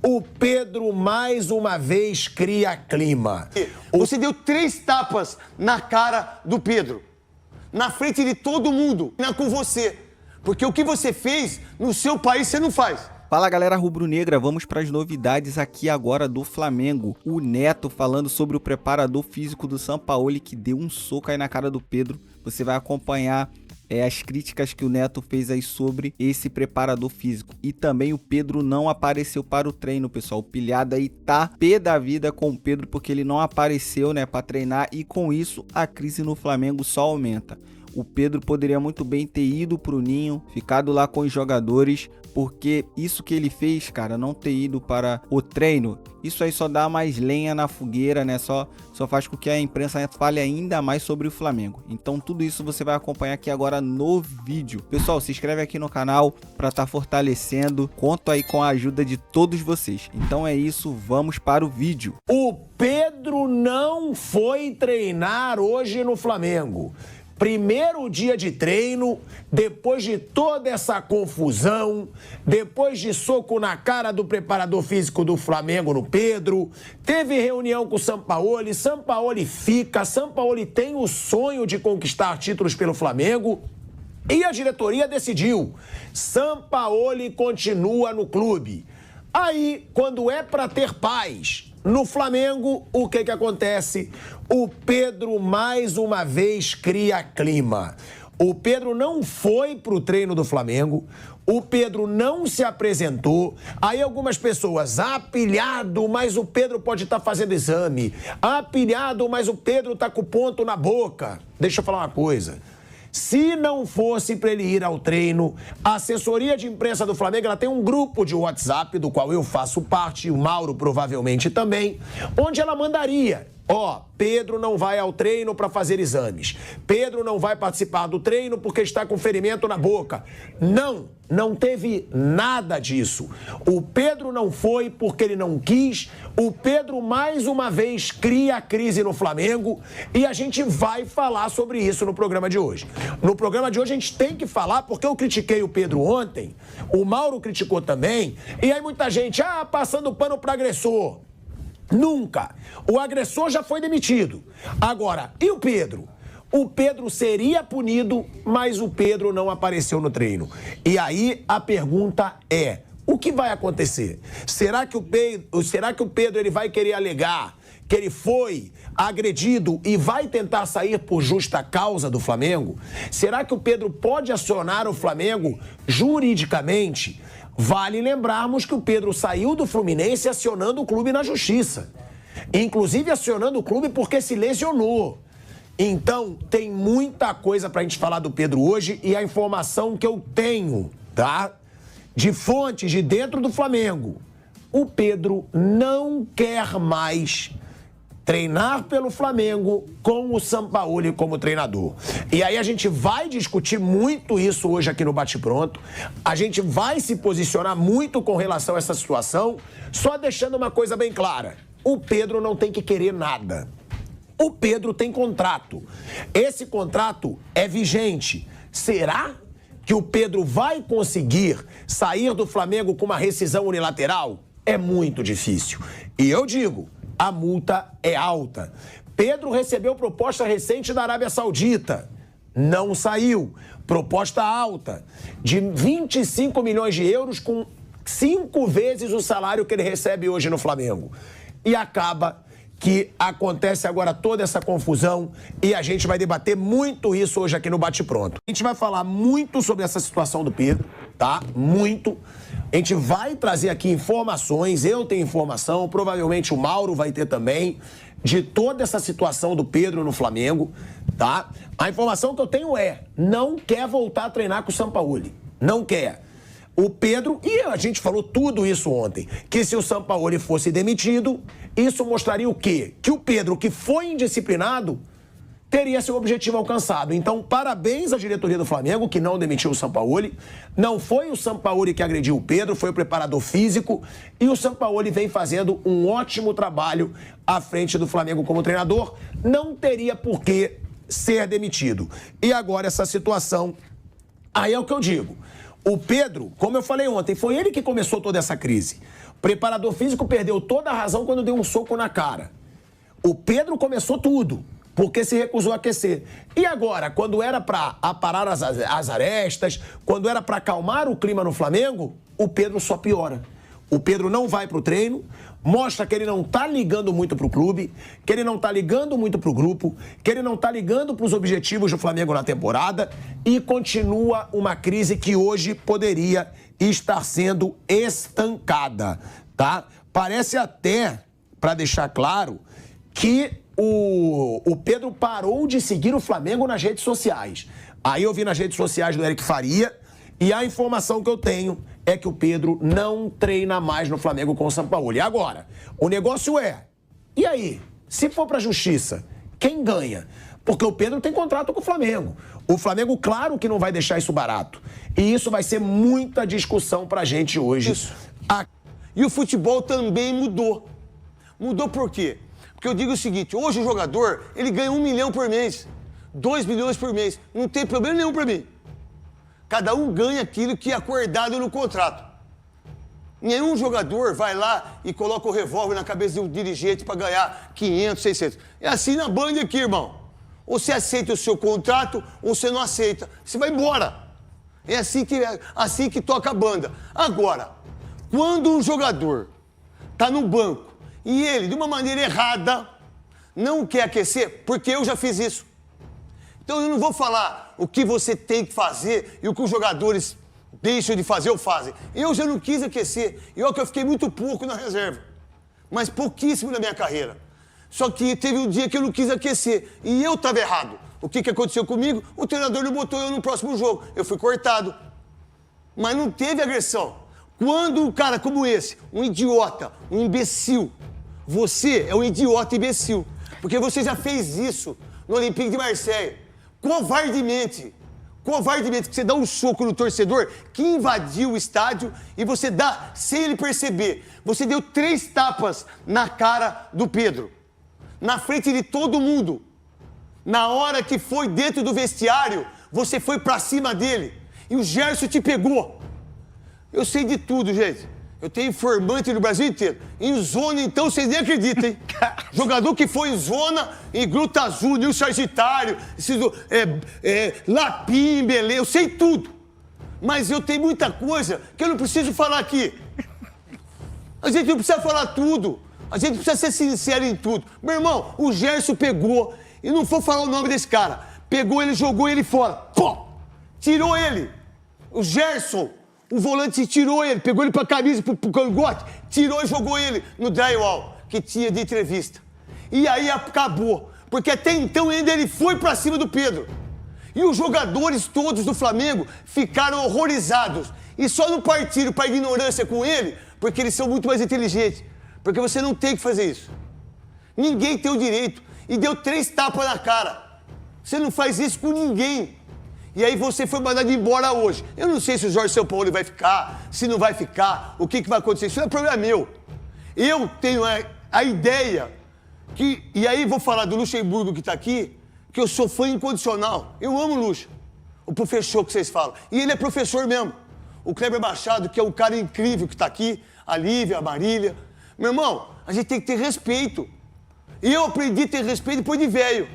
O Pedro mais uma vez cria clima. Você deu 3 tapas na cara do Pedro. Na frente de todo mundo. Não é com você. Porque o que você fez no seu país, você não faz. Fala galera rubro-negra, vamos para as novidades aqui agora do Flamengo. O Neto falando sobre o preparador físico do Sampaoli que deu um soco aí na cara do Pedro. Você vai acompanhar as críticas que o Neto fez aí sobre esse preparador físico. E também o Pedro não apareceu para o treino, pessoal. O pilhado aí tá pé da vida com o Pedro porque ele não apareceu, né, para treinar e com isso a crise no Flamengo só aumenta. O Pedro poderia muito bem ter ido pro Ninho, ficado lá com os jogadores, porque isso que ele fez, cara, não ter ido para o treino, isso aí só dá mais lenha na fogueira, né? Só faz com que a imprensa fale ainda mais sobre o Flamengo. Então tudo isso você vai acompanhar aqui agora no vídeo. Pessoal, se inscreve aqui no canal para estar fortalecendo. Conto aí com a ajuda de todos vocês. Então é isso, vamos para o vídeo. O Pedro não foi treinar hoje no Flamengo. Primeiro dia de treino, depois de toda essa confusão, depois de soco na cara do preparador físico do Flamengo no Pedro, teve reunião com o Sampaoli, Sampaoli fica, Sampaoli tem o sonho de conquistar títulos pelo Flamengo e a diretoria decidiu, Sampaoli continua no clube. Aí, quando é para ter paz no Flamengo, o que acontece? O Pedro mais uma vez cria clima. O Pedro não foi para o treino do Flamengo, o Pedro não se apresentou. Aí algumas pessoas, pilhado, mas o Pedro pode estar fazendo exame. Pilhado, mas o Pedro está com o ponto na boca. Deixa eu falar uma coisa. Se não fosse para ele ir ao treino, a assessoria de imprensa do Flamengo ela tem um grupo de WhatsApp, do qual eu faço parte, e o Mauro provavelmente também, onde ela mandaria: Pedro não vai ao treino para fazer exames. Pedro não vai participar do treino porque está com ferimento na boca. Não teve nada disso. O Pedro não foi porque ele não quis. O Pedro, mais uma vez, cria a crise no Flamengo e a gente vai falar sobre isso no programa de hoje. No programa de hoje a gente tem que falar porque eu critiquei o Pedro ontem, o Mauro criticou também, e aí muita gente, passando pano para agressor. Nunca. O agressor já foi demitido. Agora, e o Pedro? O Pedro seria punido, mas o Pedro não apareceu no treino. E aí a pergunta é: o que vai acontecer? Será que o Pedro ele vai querer alegar que ele foi agredido e vai tentar sair por justa causa do Flamengo? Será que o Pedro pode acionar o Flamengo juridicamente? Vale lembrarmos que o Pedro saiu do Fluminense acionando o clube na justiça. Inclusive acionando o clube porque se lesionou. Então, tem muita coisa pra gente falar do Pedro hoje e a informação que eu tenho, tá? De fontes de dentro do Flamengo. O Pedro não quer mais treinar pelo Flamengo com o Sampaoli como treinador. E aí a gente vai discutir muito isso hoje aqui no Bate Pronto. A gente vai se posicionar muito com relação a essa situação, só deixando uma coisa bem clara. O Pedro não tem que querer nada. O Pedro tem contrato. Esse contrato é vigente. Será que o Pedro vai conseguir sair do Flamengo com uma rescisão unilateral? É muito difícil. E eu digo, a multa é alta. Pedro recebeu proposta recente da Arábia Saudita. Não saiu. Proposta alta, de 25 milhões de euros, com 5 vezes o salário que ele recebe hoje no Flamengo. E acaba que acontece agora toda essa confusão e a gente vai debater muito isso hoje aqui no Bate Pronto. A gente vai falar muito sobre essa situação do Pedro, tá? Muito. A gente vai trazer aqui informações, eu tenho informação, provavelmente o Mauro vai ter também, de toda essa situação do Pedro no Flamengo, tá? A informação que eu tenho é, não quer voltar a treinar com o Sampaoli, não quer. O Pedro, e a gente falou tudo isso ontem, que se o Sampaoli fosse demitido, isso mostraria o quê? Que o Pedro, que foi indisciplinado, teria seu objetivo alcançado. Então, parabéns à diretoria do Flamengo, que não demitiu o Sampaoli. Não foi o Sampaoli que agrediu o Pedro, foi o preparador físico. E o Sampaoli vem fazendo um ótimo trabalho à frente do Flamengo como treinador. Não teria por que ser demitido. E agora essa situação, aí é o que eu digo. O Pedro, como eu falei ontem, foi ele que começou toda essa crise. Preparador físico perdeu toda a razão quando deu um soco na cara. O Pedro começou tudo, porque se recusou a aquecer. E agora, quando era para aparar as arestas, quando era para acalmar o clima no Flamengo, o Pedro só piora. O Pedro não vai pro treino, mostra que ele não tá ligando muito pro clube, que ele não tá ligando muito pro grupo, que ele não tá ligando pros objetivos do Flamengo na temporada e continua uma crise que hoje poderia estar sendo estancada, tá? Parece até, para deixar claro, que o Pedro parou de seguir o Flamengo nas redes sociais. Aí eu vi nas redes sociais do Eric Faria e a informação que eu tenho é que o Pedro não treina mais no Flamengo com o Sampaoli. Agora, o negócio é, e aí? Se for pra justiça, quem ganha? Porque o Pedro tem contrato com o Flamengo. O Flamengo, claro que não vai deixar isso barato. E isso vai ser muita discussão pra gente hoje. Isso. E o futebol também mudou. Mudou por quê? Porque eu digo o seguinte, hoje o jogador, ele ganha 1 milhão por mês, 2 milhões por mês. Não tem problema nenhum pra mim. Cada um ganha aquilo que é acordado no contrato. Nenhum jogador vai lá e coloca o revólver na cabeça do dirigente para ganhar 500, 600. É assim na Band aqui, irmão. Ou você aceita o seu contrato, ou você não aceita. Você vai embora. É assim que toca a banda. Agora, quando um jogador está no banco e ele, de uma maneira errada, não quer aquecer, porque eu já fiz isso. Então eu não vou falar o que você tem que fazer e o que os jogadores deixam de fazer ou fazem. Eu já não quis aquecer. E olha que eu fiquei muito pouco na reserva. Mas pouquíssimo na minha carreira. Só que teve um dia que eu não quis aquecer. E eu estava errado. O que aconteceu comigo? O treinador não botou eu no próximo jogo. Eu fui cortado. Mas não teve agressão. Quando um cara como esse, um idiota, um imbecil, você é um idiota imbecil. Porque você já fez isso no Olympique de Marseille. Covardemente, que você dá um soco no torcedor que invadiu o estádio e você dá, sem ele perceber, você deu 3 tapas na cara do Pedro, na frente de todo mundo. Na hora que foi dentro do vestiário, você foi pra cima dele e o Gerson te pegou. Eu sei de tudo, gente. Eu tenho informante no Brasil inteiro. Em zona, então, vocês nem acreditam, hein? Jogador que foi em zona, em Gruta Azul, Nil Sagitário, Lapim, Belém, eu sei tudo. Mas eu tenho muita coisa que eu não preciso falar aqui. A gente não precisa falar tudo. A gente precisa ser sincero em tudo. Meu irmão, o Gerson pegou, e não vou falar o nome desse cara, pegou ele, jogou ele fora. Pô! Tirou ele. O Gerson... O volante tirou ele, pegou ele pra camisa, pro cangote, tirou e jogou ele no drywall, que tinha de entrevista. E aí acabou, porque até então ainda ele foi pra cima do Pedro. E os jogadores todos do Flamengo ficaram horrorizados. E só não partiram pra ignorância com ele, porque eles são muito mais inteligentes. Porque você não tem que fazer isso. Ninguém tem o direito. E deu 3 tapas na cara. Você não faz isso com ninguém. E aí você foi mandado embora hoje. Eu não sei se o Jorge Sampaoli vai ficar, se não vai ficar, o que vai acontecer. Isso não é problema meu. Eu tenho a ideia que... E aí vou falar do Luxemburgo que está aqui, que eu sou fã incondicional. Eu amo o Luxa. O professor que vocês falam. E ele é professor mesmo. O Kleber Machado, que é um cara incrível que está aqui. A Lívia, a Marília. Meu irmão, a gente tem que ter respeito. E eu aprendi a ter respeito depois de velho.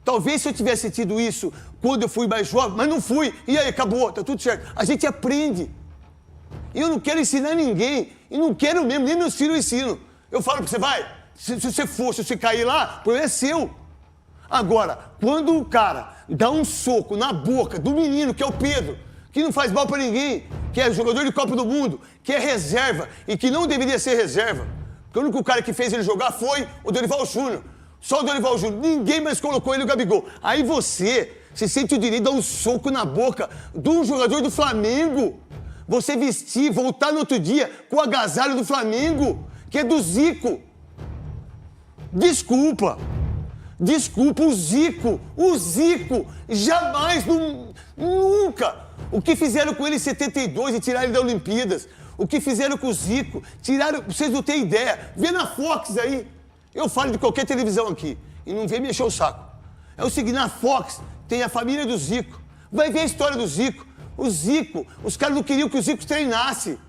Talvez se eu tivesse tido isso quando eu fui mais jovem, mas não fui. E aí, acabou, tá tudo certo. A gente aprende. E eu não quero ensinar ninguém. E não quero mesmo, nem meus filhos ensinam. Eu falo pra você, vai, se você cair lá, o problema é seu. Agora, quando o cara dá um soco na boca do menino, que é o Pedro, que não faz mal pra ninguém, que é jogador de Copa do Mundo, que é reserva e que não deveria ser reserva. Porque o único cara que fez ele jogar foi o Dorival Júnior. Só o Dorival Júnior, ninguém mais colocou ele no Gabigol. Aí você se sente o direito de dar um soco na boca de um jogador do Flamengo. Você vestir, voltar no outro dia com o agasalho do Flamengo, que é do Zico. Desculpa, o Zico, jamais, nunca. O que fizeram com ele em 72 e tiraram ele da Olimpíadas? O que fizeram com o Zico? Tiraram, vocês não têm ideia. Vê na Fox aí. Eu falo de qualquer televisão aqui e não vem me encher o saco. É o seguinte, na Fox tem a família do Zico. Vai ver a história do Zico. O Zico, os caras não queriam que o Zico treinasse.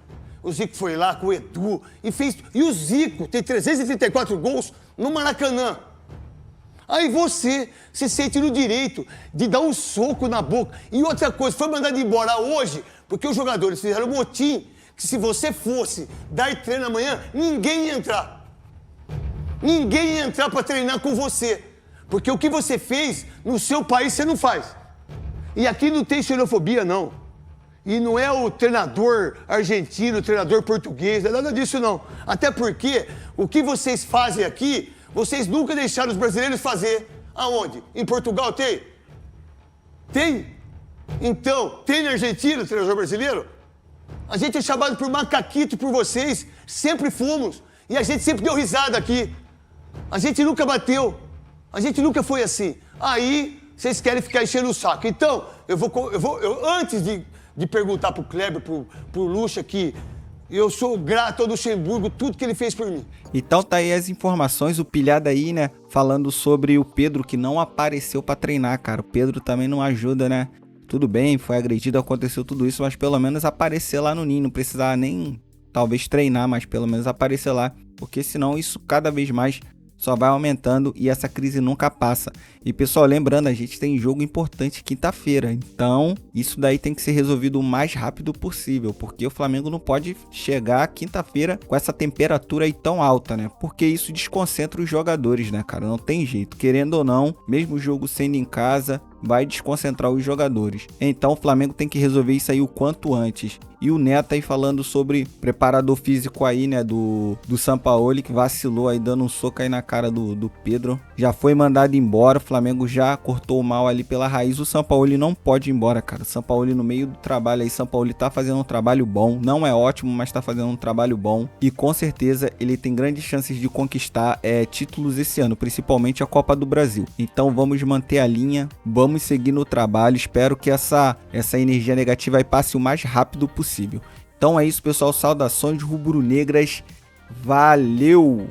O Zico foi lá com o Edu e fez... E o Zico tem 334 gols no Maracanã. Aí você se sente no direito de dar um soco na boca. E outra coisa, foi mandado embora hoje, porque os jogadores fizeram um motim, que se você fosse dar treino amanhã, ninguém ia entrar. Ninguém ia entrar para treinar com você. Porque o que você fez no seu país, você não faz. E aqui não tem xenofobia, não. E não é o treinador argentino, o treinador português, não é nada disso, não. Até porque o que vocês fazem aqui, vocês nunca deixaram os brasileiros fazer. Aonde? Em Portugal tem? Tem? Então, tem na Argentina o treinador brasileiro? A gente é chamado por macaquito por vocês, sempre fomos. E a gente sempre deu risada aqui. A gente nunca bateu. A gente nunca foi assim. Aí, vocês querem ficar enchendo o saco. Então, antes de perguntar pro Kleber, pro Lucha, que eu sou grato ao Luxemburgo, tudo que ele fez por mim. Então tá aí as informações, o pilhado aí, né, falando sobre o Pedro que não apareceu pra treinar, cara. O Pedro também não ajuda, né? Tudo bem, foi agredido, aconteceu tudo isso, mas pelo menos aparecer lá no ninho, não precisava nem, talvez, treinar, mas pelo menos aparecer lá. Porque senão isso cada vez mais só vai aumentando e essa crise nunca passa. E pessoal, lembrando, a gente tem jogo importante quinta-feira, então isso daí tem que ser resolvido o mais rápido possível, porque o Flamengo não pode chegar quinta-feira com essa temperatura aí tão alta, né? Porque isso desconcentra os jogadores, né, cara? Não tem jeito, querendo ou não, mesmo o jogo sendo em casa, vai desconcentrar os jogadores. Então o Flamengo tem que resolver isso aí o quanto antes. E o Neto aí falando sobre preparador físico aí, né, do Sampaoli, que vacilou aí dando um soco aí na cara do Pedro. Já foi mandado embora, o Flamengo já cortou o mal ali pela raiz. O Sampaoli não pode ir embora, cara. O Sampaoli no meio do trabalho aí, o Sampaoli tá fazendo um trabalho bom. Não é ótimo, mas tá fazendo um trabalho bom. E com certeza ele tem grandes chances de conquistar títulos esse ano, principalmente a Copa do Brasil. Então vamos manter a linha, vamos seguir no trabalho. Espero que essa energia negativa aí passe o mais rápido possível. Então é isso, pessoal. Saudações rubro-negras. Valeu!